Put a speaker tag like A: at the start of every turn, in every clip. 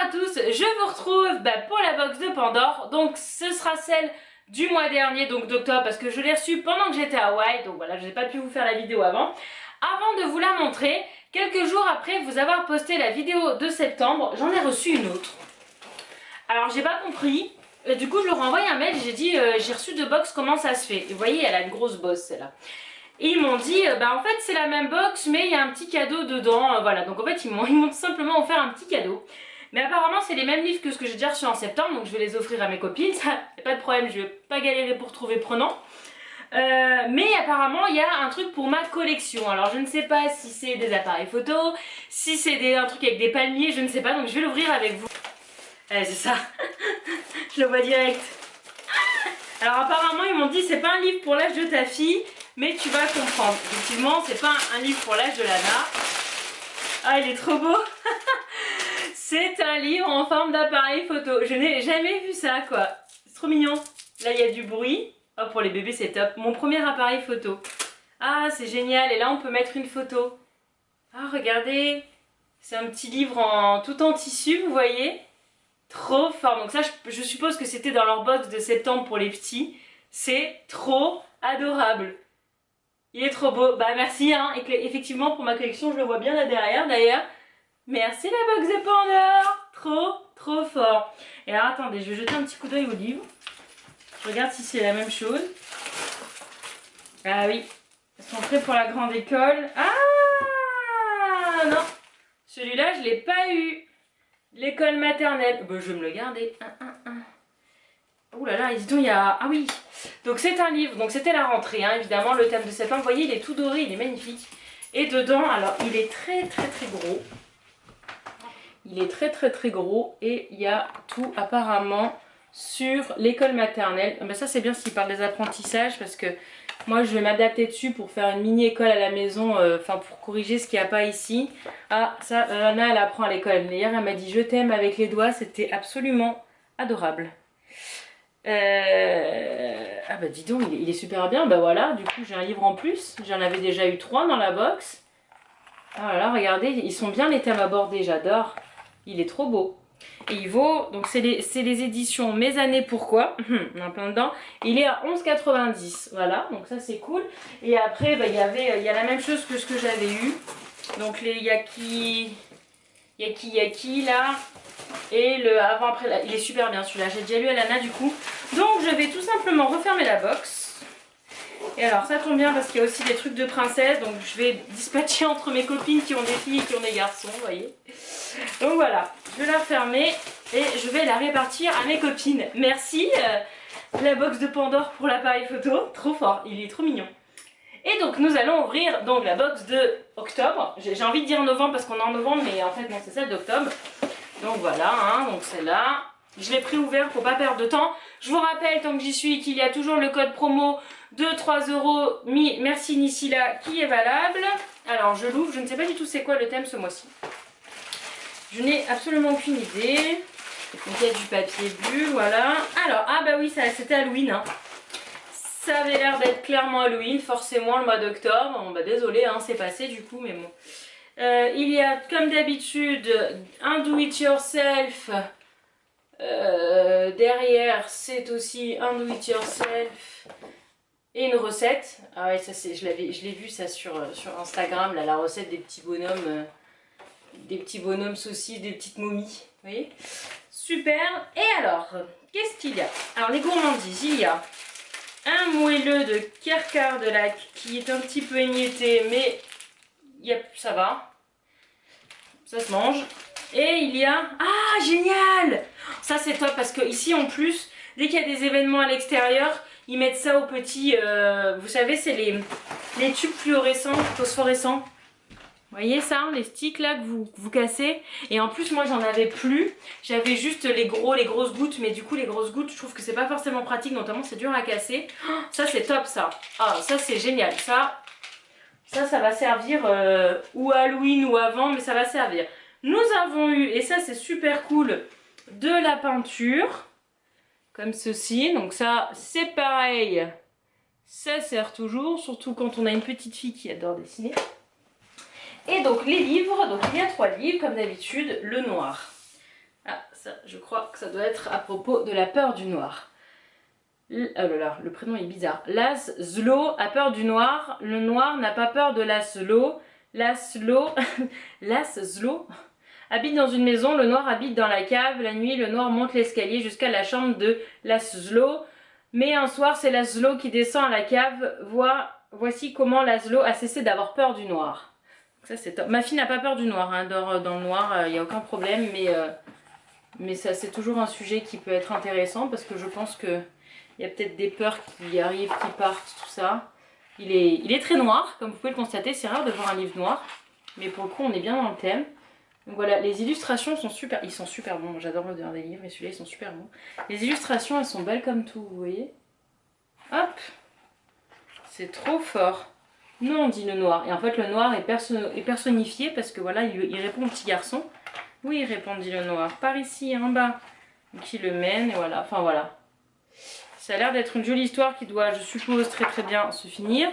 A: à tous, je vous retrouve pour la box de Pandore. Donc ce sera celle du mois dernier, donc d'octobre, parce que je l'ai reçue pendant que j'étais à Hawaï. Donc voilà, je n'ai pas pu vous faire la vidéo avant. Avant de vous la montrer, quelques jours après vous avoir posté la vidéo de septembre, j'en ai reçu une autre. Alors j'ai pas compris, et du coup je leur ai envoyé un mail, j'ai dit j'ai reçu 2 box, comment ça se fait? Et vous voyez, elle a une grosse bosse celle-là. Et ils m'ont dit, en fait c'est la même box mais il y a un petit cadeau dedans, voilà. Donc en fait ils m'ont simplement offert un petit cadeau. Mais apparemment c'est les mêmes livres que ce que j'ai déjà reçu en septembre, donc je vais les offrir à mes copines, ça y a pas de problème, je vais pas galérer pour trouver prenant. Mais apparemment il y a un truc pour ma collection, alors je ne sais pas si c'est des appareils photo, si c'est un truc avec des palmiers, je ne sais pas, donc je vais l'ouvrir avec vous. C'est ça, je le vois direct. Alors apparemment ils m'ont dit c'est pas un livre pour l'âge de ta fille, mais tu vas comprendre. Effectivement c'est pas un livre pour l'âge de Lana. Ah il est trop beau. C'est un livre en forme d'appareil photo. Je n'ai jamais vu ça quoi. C'est trop mignon. Là il y a du bruit. Oh pour les bébés c'est top. Mon premier appareil photo. Ah c'est génial. Et là on peut mettre une photo. Ah regardez. C'est un petit livre tout en tissu vous voyez. Trop fort. Donc ça je suppose que c'était dans leur box de septembre pour les petits. C'est trop adorable. Il est trop beau. Bah merci hein. Et effectivement pour ma collection je le vois bien là derrière d'ailleurs. Merci la box de Pandore. Trop fort. Et alors attendez, je vais jeter un petit coup d'œil au livre. Je regarde si c'est la même chose. Ah oui. Ils sont prêts pour la grande école. Ah non. Celui-là je l'ai pas eu. L'école maternelle. Bah, je vais me le garder. Ouh là là, dis donc, il y a... Ah oui. Donc c'est un livre. Donc c'était la rentrée, hein, évidemment. Le thème de septembre. Vous voyez, il est tout doré. Il est magnifique. Et dedans, alors, il est très gros. Il est très gros. Et il y a tout, apparemment, sur l'école maternelle. Ben, ça, c'est bien s'il parle des apprentissages. Parce que moi, je vais m'adapter dessus pour faire une mini-école à la maison. Enfin, pour corriger ce qu'il n'y a pas ici. Ah, ça, Anna, elle apprend à l'école. Hier, elle m'a dit « Je t'aime » avec les doigts. C'était absolument adorable. Ah bah dis donc, il est super bien. Bah voilà, du coup, j'ai un livre en plus. J'en avais déjà eu 3 dans la box. Ah là là, regardez, ils sont bien les thèmes abordés. J'adore. Il est trop beau. Et il vaut, donc c'est les éditions Mes années pourquoi, on en a plein dedans. Il est à 11,90 €, voilà, donc ça c'est cool. Et après, bah, il y a la même chose que ce que j'avais eu. Donc les Yaki là. Et le avant-après, là, il est super bien celui-là, j'ai déjà lu à Lana du coup. Donc je vais tout simplement refermer la box. Et alors ça tombe bien parce qu'il y a aussi des trucs de princesse. Donc je vais dispatcher entre mes copines qui ont des filles et qui ont des garçons, vous voyez. Donc voilà, je vais la refermer et je vais la répartir à mes copines. Merci la box de Pandore pour l'appareil photo, trop fort, il est trop mignon. Et donc nous allons ouvrir donc la box de octobre. J'ai envie de dire novembre parce qu'on est en novembre, mais en fait non, c'est celle d'octobre. Donc voilà, hein, donc celle-là. Je l'ai préouvert pour pas perdre de temps. Je vous rappelle, tant que j'y suis, qu'il y a toujours le code promo de 3 €, merci Nisila, qui est valable. Alors je l'ouvre, je ne sais pas du tout c'est quoi le thème ce mois-ci. Je n'ai absolument aucune idée. Donc il y a du papier bu, voilà. Alors, ah bah oui, c'était Halloween, hein. Ça avait l'air d'être clairement Halloween, forcément le mois d'octobre. Bon bah désolé, hein, c'est passé du coup, mais bon. Il y a comme d'habitude un do it yourself. Derrière c'est aussi un do it yourself et une recette. Ah ouais, ça c'est, je l'ai vu ça sur Instagram, là, la recette des petits bonhommes saucisses, des petites momies. Vous voyez, super. Et alors, qu'est-ce qu'il y a? Alors les gourmandises, il y a un moelleux de Kerkar de Lac qui est un petit peu émietté, mais ça va, ça se mange. Et il y a... Ah, génial! Ça c'est top parce que ici en plus, dès qu'il y a des événements à l'extérieur, ils mettent ça au petit... vous savez, c'est les tubes fluorescents, phosphorescents. Vous voyez ça, les sticks là que vous cassez. Et en plus moi j'en avais plus. J'avais juste les grosses gouttes. Mais du coup les grosses gouttes je trouve que c'est pas forcément pratique. Notamment c'est dur à casser. Oh, ça c'est top ça. Ah ça c'est génial. Ça va servir ou à Halloween ou avant. Mais ça va servir. Nous avons eu, et ça c'est super cool, de la peinture. Comme ceci. Donc ça c'est pareil. Ça sert toujours. Surtout quand on a une petite fille qui adore dessiner. Et donc les livres, donc il y a 3 livres comme d'habitude, le noir. Ah, ça, je crois que ça doit être à propos de la peur du noir. Oh là là, le prénom est bizarre. Laszlo a peur du noir. Le noir n'a pas peur de Laszlo. Laszlo habite dans une maison. Le noir habite dans la cave. La nuit, le noir monte l'escalier jusqu'à la chambre de Laszlo. Mais un soir, c'est Laszlo qui descend à la cave. Voici comment Laszlo a cessé d'avoir peur du noir. Ça, c'est top. Ma fille n'a pas peur du noir. Hein. Elle dort dans le noir. Il n'y a aucun problème. Mais ça, c'est toujours un sujet qui peut être intéressant parce que je pense que il y a peut-être des peurs qui arrivent, qui partent, tout ça. Il est très noir, comme vous pouvez le constater. C'est rare de voir un livre noir. Mais pour le coup, on est bien dans le thème. Donc voilà, les illustrations sont super. Ils sont super bons. J'adore l'odeur des livres. Et celui-là, ils sont super bons. Les illustrations, elles sont belles comme tout, vous voyez. Hop. C'est trop fort. Non, dit le noir. Et en fait, le noir est personnifié parce que voilà, il répond au petit garçon. Oui, répondit le noir. Par ici, en bas. Donc il le mène et voilà. Enfin voilà. Ça a l'air d'être une jolie histoire qui doit, je suppose, très très bien se finir.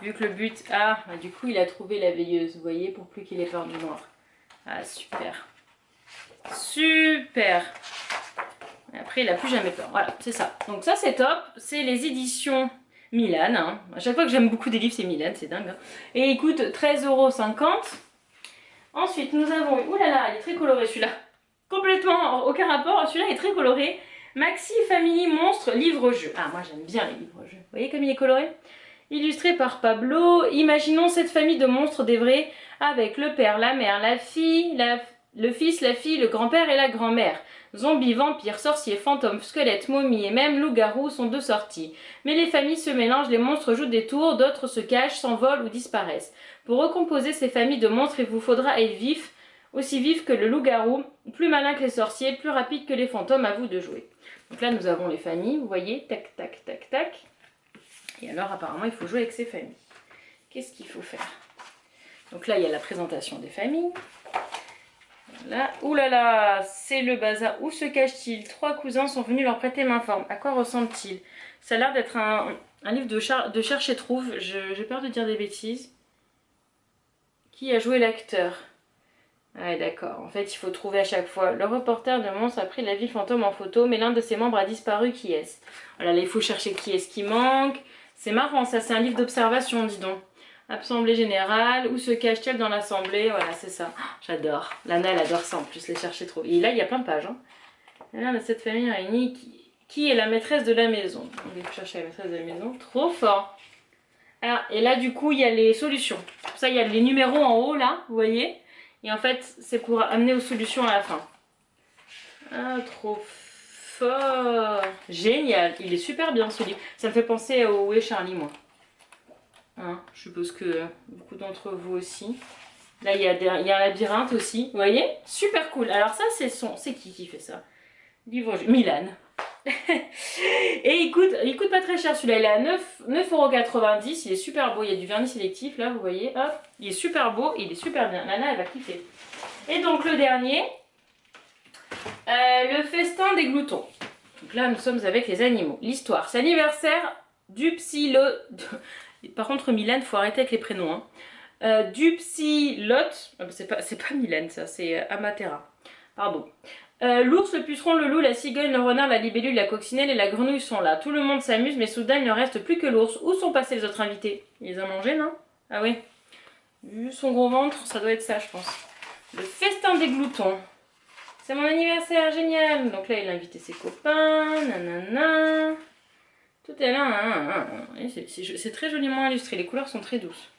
A: Vu que le but... Ah, bah, du coup, il a trouvé la veilleuse, vous voyez, pour plus qu'il ait peur du noir. Ah, super. Super. Et après, il n'a plus jamais peur. Voilà, c'est ça. Donc ça, c'est top. C'est les éditions Milan. Hein. À chaque fois que j'aime beaucoup des livres, c'est Milan, c'est dingue. Hein. Et il coûte 13,50 €. Ensuite, nous avons... Ouh là là, il est très coloré celui-là. Complètement aucun rapport. Celui-là est très coloré. Maxi Family Monstre livre-jeu. Ah, moi j'aime bien les livres-jeux. Vous voyez comme il est coloré? Illustré par Pablo. Imaginons cette famille de monstres des vrais avec le père, la mère, la fille, le fils, la fille, le grand-père et la grand-mère. Zombies, vampires, sorciers, fantômes, squelettes, momies et même loups-garous sont de sortie. Mais les familles se mélangent, les monstres jouent des tours, d'autres se cachent, s'envolent ou disparaissent. Pour recomposer ces familles de monstres, il vous faudra être vif, aussi vif que le loup-garou, plus malin que les sorciers, plus rapide que les fantômes, à vous de jouer. Donc là, nous avons les familles, vous voyez, tac, tac, tac, tac. Et alors, apparemment, il faut jouer avec ces familles. Qu'est-ce qu'il faut faire? Donc là, il y a la présentation des familles. Là, ouh là là, c'est le bazar. Où se cache-t-il? 3 cousins sont venus leur prêter main forme. À quoi ressemble-t-il? Ça a l'air d'être un livre de cherche et trouve. J'ai peur de dire des bêtises. Qui a joué l'acteur? Ah d'accord, en fait il faut trouver à chaque fois. Le reporter de monstre a pris la ville fantôme en photo, mais l'un de ses membres a disparu, qui est-ce? Voilà, là il faut chercher qui est-ce qui manque. C'est marrant, ça c'est un livre d'observation, dis donc. Assemblée générale, où se cache-t-elle dans l'assemblée? Voilà, c'est ça. Oh, j'adore. Lana, elle adore ça en plus, les chercher trop. Et là il y a plein de pages. Hein. Là, cette famille réunie, qui est la maîtresse de la maison? On va chercher la maîtresse de la maison. Trop fort. Ah, et là du coup il y a les solutions. Pour ça il y a les numéros en haut là, vous voyez? Et en fait, c'est pour amener aux solutions à la fin. Ah, trop fort! Génial! Il est super bien ce livre. Ça me fait penser au Où est Charlie, moi. Hein, je suppose que beaucoup d'entre vous aussi. Là, il y a un labyrinthe aussi. Vous voyez? Super cool. Alors ça, c'est qui fait ça? Livre Milan. Et il coûte pas très cher celui-là. Il est à 9,90 €. Il est super beau. Il y a du vernis sélectif là, vous voyez. Hop. Il est super beau. Il est super bien. Lana, elle va kiffer. Et donc le dernier, le festin des gloutons. Donc là, nous sommes avec les animaux. L'histoire, c'est l'anniversaire du Par contre, Milan, faut arrêter avec les prénoms. Hein. Du psylote. C'est pas Milan, ça, c'est Amatera. Pardon. L'ours, le puceron, le loup, la cigogne, le renard, la libellule, la coccinelle et la grenouille sont là. Tout le monde s'amuse, mais soudain il ne reste plus que l'ours. Où sont passés les autres invités? Il les a mangés, non? Ah oui. Vu son gros ventre, ça doit être ça, je pense. Le festin des gloutons. C'est mon anniversaire, génial. Donc là, il a invité ses copains, nanana. Tout est là. C'est très joliment illustré. Les couleurs sont très douces.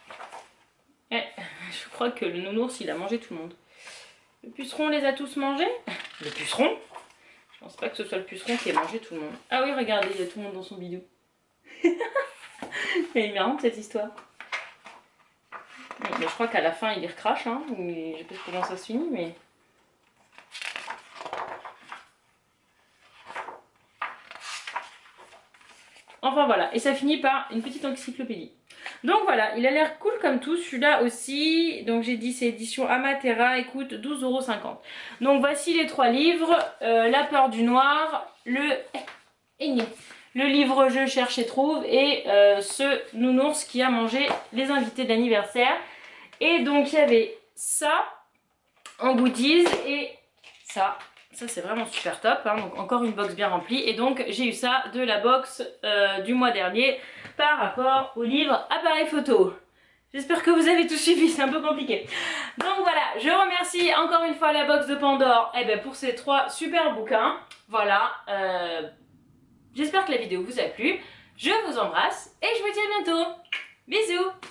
A: Eh, je crois que le nounours, il a mangé tout le monde. Le puceron les a tous mangés? Le puceron? Je pense pas que ce soit le puceron qui ait mangé tout le monde. Ah oui, regardez, il y a tout le monde dans son bidou. Elle est marrante cette histoire. Mais je crois qu'à la fin il y recrache, hein. Je sais pas comment ça se finit, mais... Enfin voilà, et ça finit par une petite encyclopédie. Donc voilà, il a l'air cool comme tout, celui-là aussi. Donc j'ai dit c'est édition Amatera, et coûte 12,50 €. Donc voici les 3 livres. La peur du noir, le livre Je cherche et trouve, et ce nounours qui a mangé les invités d'anniversaire. Et donc il y avait ça en goodies et Ça c'est vraiment super top, hein. Donc encore une box bien remplie. Et donc j'ai eu ça de la box du mois dernier par rapport au livre appareil photo. J'espère que vous avez tout suivi, c'est un peu compliqué. Donc voilà, je remercie encore une fois la box de Pandore pour ces 3 super bouquins. Voilà, j'espère que la vidéo vous a plu. Je vous embrasse et je vous dis à bientôt. Bisous.